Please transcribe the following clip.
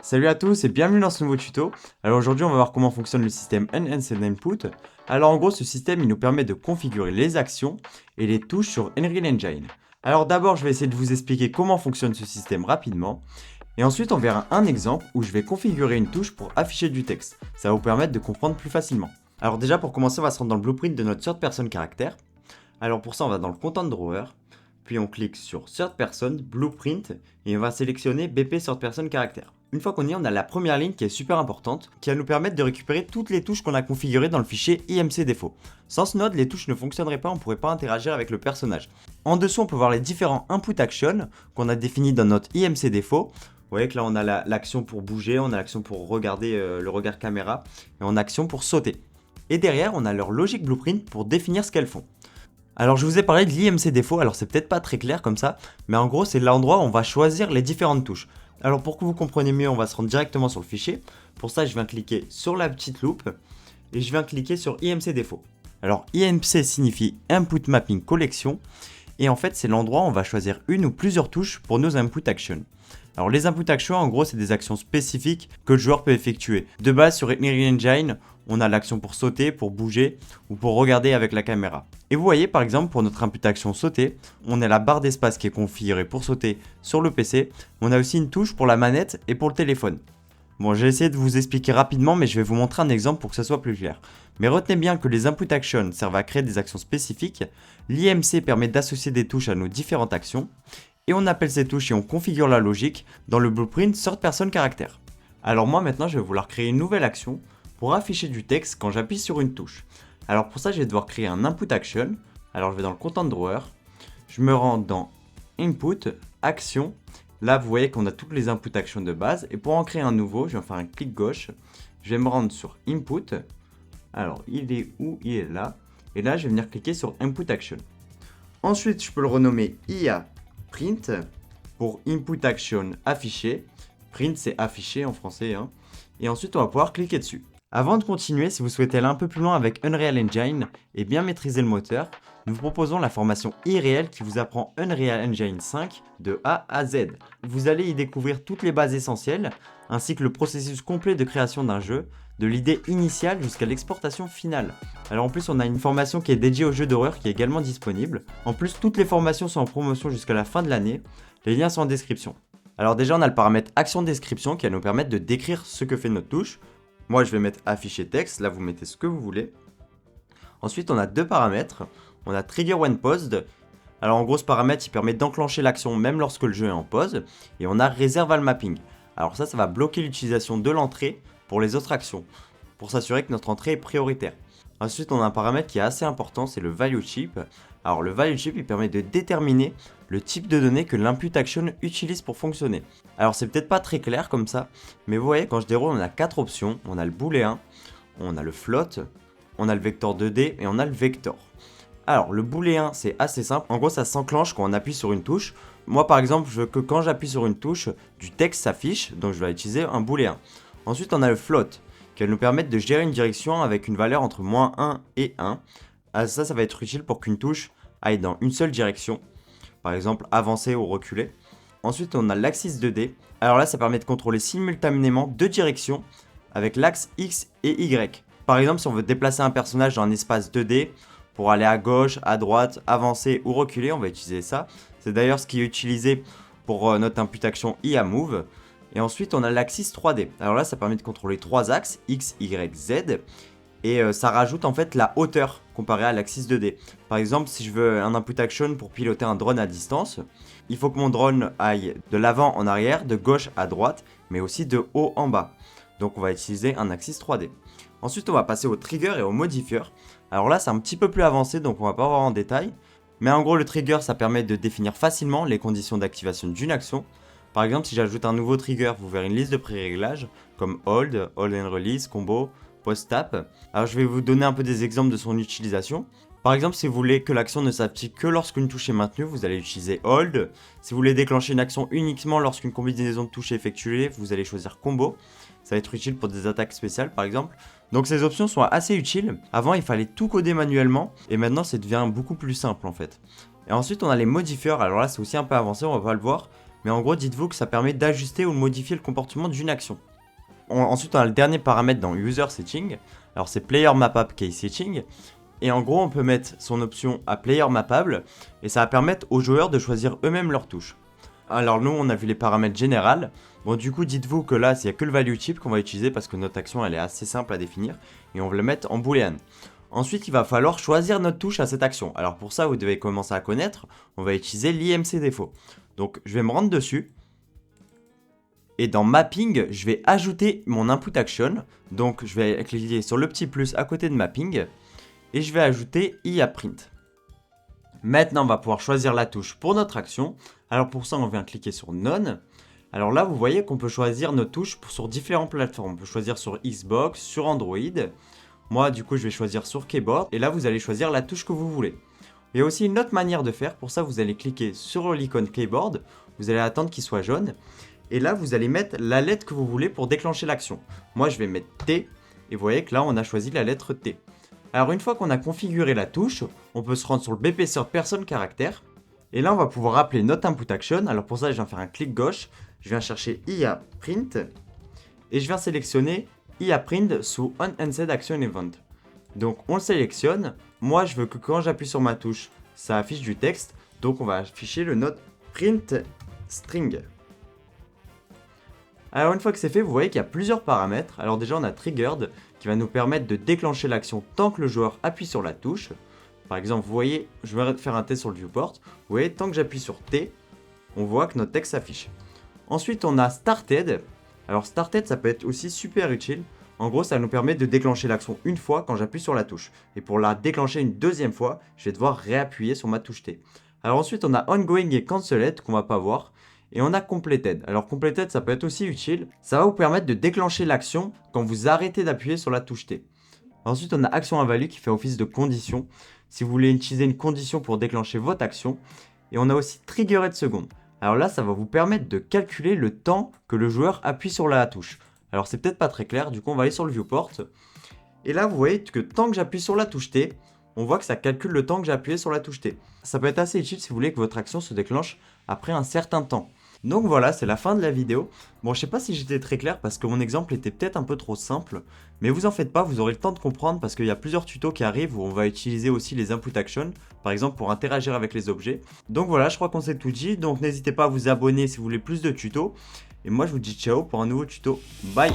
Salut à tous et bienvenue dans ce nouveau tuto. Alors aujourd'hui on va voir comment fonctionne le système Enhanced Input. Alors en gros ce système il nous permet de configurer les actions et les touches sur Unreal Engine. Alors d'abord je vais essayer de vous expliquer comment fonctionne ce système rapidement. Et ensuite on verra un exemple où je vais configurer une touche pour afficher du texte. Ça va vous permettre de comprendre plus facilement. Alors déjà pour commencer on va se rendre dans le blueprint de notre third person caractère. Alors pour ça on va dans le content drawer. Puis on clique sur Third Person, Blueprint, et on va sélectionner BP Third Person Character. Une fois qu'on y est, on a la première ligne qui est super importante, qui va nous permettre de récupérer toutes les touches qu'on a configurées dans le fichier IMC défaut. Sans ce node, les touches ne fonctionneraient pas, on ne pourrait pas interagir avec le personnage. En dessous, on peut voir les différents input actions qu'on a définis dans notre IMC défaut. Vous voyez que là, on a l'action pour bouger, on a l'action pour regarder le regard caméra, et on a l'action pour sauter. Et derrière, on a leur logic blueprint pour définir ce qu'elles font. Alors je vous ai parlé de l'IMC défaut, alors c'est peut-être pas très clair comme ça, mais en gros c'est l'endroit où on va choisir les différentes touches. Alors pour que vous compreniez mieux, on va se rendre directement sur le fichier. Pour ça je viens cliquer sur la petite loupe et je viens cliquer sur IMC défaut. Alors IMC signifie Input Mapping Collection et en fait c'est l'endroit où on va choisir une ou plusieurs touches pour nos input actions. Alors les input actions en gros c'est des actions spécifiques que le joueur peut effectuer. De base sur Unreal Engine, on a l'action pour sauter, pour bouger ou pour regarder avec la caméra. Et vous voyez par exemple pour notre input action sauter, on a la barre d'espace qui est configurée pour sauter sur le PC. On a aussi une touche pour la manette et pour le téléphone. Bon, j'ai essayé de vous expliquer rapidement, mais je vais vous montrer un exemple pour que ça soit plus clair. Mais retenez bien que les input actions servent à créer des actions spécifiques. L'IMC permet d'associer des touches à nos différentes actions. Et on appelle ces touches et on configure la logique dans le blueprint Third Person Character. Alors moi maintenant je vais vouloir créer une nouvelle action pour afficher du texte quand j'appuie sur une touche. Alors pour ça je vais devoir créer un input action. Alors je vais dans le content drawer, je me rends dans input, action. Là vous voyez qu'on a toutes les input actions de base et pour en créer un nouveau, je vais faire un clic gauche. Je vais me rendre sur input. Alors il est où? Il est là. Et là je vais venir cliquer sur input action. Ensuite je peux le renommer IA print pour input action affiché. Print c'est affiché en français hein. Et ensuite on va pouvoir cliquer dessus. Avant de continuer, si vous souhaitez aller un peu plus loin avec Unreal Engine et bien maîtriser le moteur, nous vous proposons la formation iReal qui vous apprend Unreal Engine 5 de A à Z. Vous allez y découvrir toutes les bases essentielles, ainsi que le processus complet de création d'un jeu, de l'idée initiale jusqu'à l'exportation finale. Alors en plus on a une formation qui est dédiée aux jeux d'horreur qui est également disponible. En plus toutes les formations sont en promotion jusqu'à la fin de l'année, les liens sont en description. Alors déjà on a le paramètre action description qui va nous permettre de décrire ce que fait notre touche. Moi je vais mettre afficher texte, là vous mettez ce que vous voulez. Ensuite on a deux paramètres, on a trigger when paused. Alors en gros ce paramètre il permet d'enclencher l'action même lorsque le jeu est en pause. Et on a reserve al mapping. Alors ça va bloquer l'utilisation de l'entrée pour les autres actions, pour s'assurer que notre entrée est prioritaire. Ensuite on a un paramètre qui est assez important, c'est le value chip. Alors le value chip il permet de déterminer le type de données que l'input action utilise pour fonctionner. Alors c'est peut-être pas très clair comme ça, mais vous voyez quand je déroule on a 4 options, on a le booléen, on a le float, on a le vecteur 2D et on a le vector. Alors le booléen c'est assez simple, en gros ça s'enclenche quand on appuie sur une touche. Moi par exemple je veux que quand j'appuie sur une touche, du texte s'affiche, donc je vais utiliser un booléen. Ensuite on a le float, qui va nous permettre de gérer une direction avec une valeur entre -1 et 1. Ça va être utile pour qu'une touche aille dans une seule direction, par exemple avancer ou reculer. Ensuite on a l'axis 2D, alors là ça permet de contrôler simultanément deux directions avec l'axe X et Y. Par exemple si on veut déplacer un personnage dans un espace 2D, pour aller à gauche, à droite, avancer ou reculer, on va utiliser ça. C'est d'ailleurs ce qui est utilisé pour notre input action IA Move. Et ensuite on a l'axis 3D, alors là ça permet de contrôler trois axes, X, Y, Z. Et ça rajoute en fait la hauteur comparée à l'axis 2D. Par exemple, si je veux un input action pour piloter un drone à distance, il faut que mon drone aille de l'avant en arrière, de gauche à droite, mais aussi de haut en bas. Donc on va utiliser un axis 3D. Ensuite, on va passer au trigger et au modifier. Alors là, c'est un petit peu plus avancé, donc on va pas voir en détail. Mais en gros, le trigger, ça permet de définir facilement les conditions d'activation d'une action. Par exemple, si j'ajoute un nouveau trigger, vous verrez une liste de pré-réglages, comme hold, hold and release, combo, post-tap. Alors je vais vous donner un peu des exemples de son utilisation. Par exemple, si vous voulez que l'action ne s'active que lorsqu'une touche est maintenue, vous allez utiliser hold. Si vous voulez déclencher une action uniquement lorsqu'une combinaison de touches est effectuée, vous allez choisir combo. Ça va être utile pour des attaques spéciales par exemple. Donc ces options sont assez utiles. Avant il fallait tout coder manuellement et maintenant ça devient beaucoup plus simple en fait. Et ensuite on a les modifiers, alors là c'est aussi un peu avancé, on va pas le voir. Mais en gros, dites-vous que ça permet d'ajuster ou de modifier le comportement d'une action. Ensuite, on a le dernier paramètre dans User Setting. Alors, c'est Player Mappable Case Setting. Et en gros, on peut mettre son option à Player Mappable. Et ça va permettre aux joueurs de choisir eux-mêmes leurs touches. Alors, nous, on a vu les paramètres généraux. Bon, du coup, dites-vous que là, il n'y a que le value type qu'on va utiliser parce que notre action, elle est assez simple à définir. Et on va le mettre en boolean. Ensuite, il va falloir choisir notre touche à cette action. Alors, pour ça, vous devez commencer à connaître. On va utiliser l'IMC défaut. Donc, je vais me rendre dessus. Et dans Mapping, je vais ajouter mon input action. Donc, je vais cliquer sur le petit plus à côté de Mapping. Et je vais ajouter IAPrint. Maintenant, on va pouvoir choisir la touche pour notre action. Alors, pour ça, on vient cliquer sur None. Alors là, vous voyez qu'on peut choisir nos touches sur différentes plateformes. On peut choisir sur Xbox, sur Android. Moi, du coup, je vais choisir sur Keyboard. Et là, vous allez choisir la touche que vous voulez. Il y a aussi une autre manière de faire. Pour ça, vous allez cliquer sur l'icône Keyboard. Vous allez attendre qu'il soit jaune. Et là, vous allez mettre la lettre que vous voulez pour déclencher l'action. Moi, je vais mettre T. Et vous voyez que là, on a choisi la lettre T. Alors, une fois qu'on a configuré la touche, on peut se rendre sur le BP Third Person Character. Et là, on va pouvoir appeler notre input action. Alors, pour ça, je viens faire un clic gauche. Je viens chercher IAPrint. Et je viens sélectionner IAPrint sous Unanswered Action Event. Donc, on le sélectionne. Moi, je veux que quand j'appuie sur ma touche, ça affiche du texte. Donc, on va afficher le note print string. Alors une fois que c'est fait, vous voyez qu'il y a plusieurs paramètres. Alors déjà on a Triggered qui va nous permettre de déclencher l'action tant que le joueur appuie sur la touche. Par exemple, vous voyez, je vais faire un test sur le viewport. Vous voyez, tant que j'appuie sur T, on voit que notre texte s'affiche. Ensuite on a Started. Alors Started, ça peut être aussi super utile. En gros, ça nous permet de déclencher l'action une fois quand j'appuie sur la touche. Et pour la déclencher une deuxième fois, je vais devoir réappuyer sur ma touche T. Alors ensuite on a Ongoing et Cancelled qu'on va pas voir. Et on a Completed. Alors Completed, ça peut être aussi utile. Ça va vous permettre de déclencher l'action quand vous arrêtez d'appuyer sur la touche T. Ensuite, on a Action Invalue qui fait office de condition. Si vous voulez utiliser une condition pour déclencher votre action. Et on a aussi Triggered Second. Alors là, ça va vous permettre de calculer le temps que le joueur appuie sur la touche. Alors c'est peut-être pas très clair, du coup on va aller sur le viewport. Et là, vous voyez que tant que j'appuie sur la touche T, on voit que ça calcule le temps que j'ai appuyé sur la touche T. Ça peut être assez utile si vous voulez que votre action se déclenche après un certain temps. Donc voilà, c'est la fin de la vidéo. Bon, je sais pas si j'étais très clair parce que mon exemple était peut-être un peu trop simple. Mais vous en faites pas, vous aurez le temps de comprendre parce qu'il y a plusieurs tutos qui arrivent où on va utiliser aussi les input actions, par exemple pour interagir avec les objets. Donc voilà, je crois qu'on s'est tout dit. Donc n'hésitez pas à vous abonner si vous voulez plus de tutos. Et moi je vous dis ciao pour un nouveau tuto. Bye!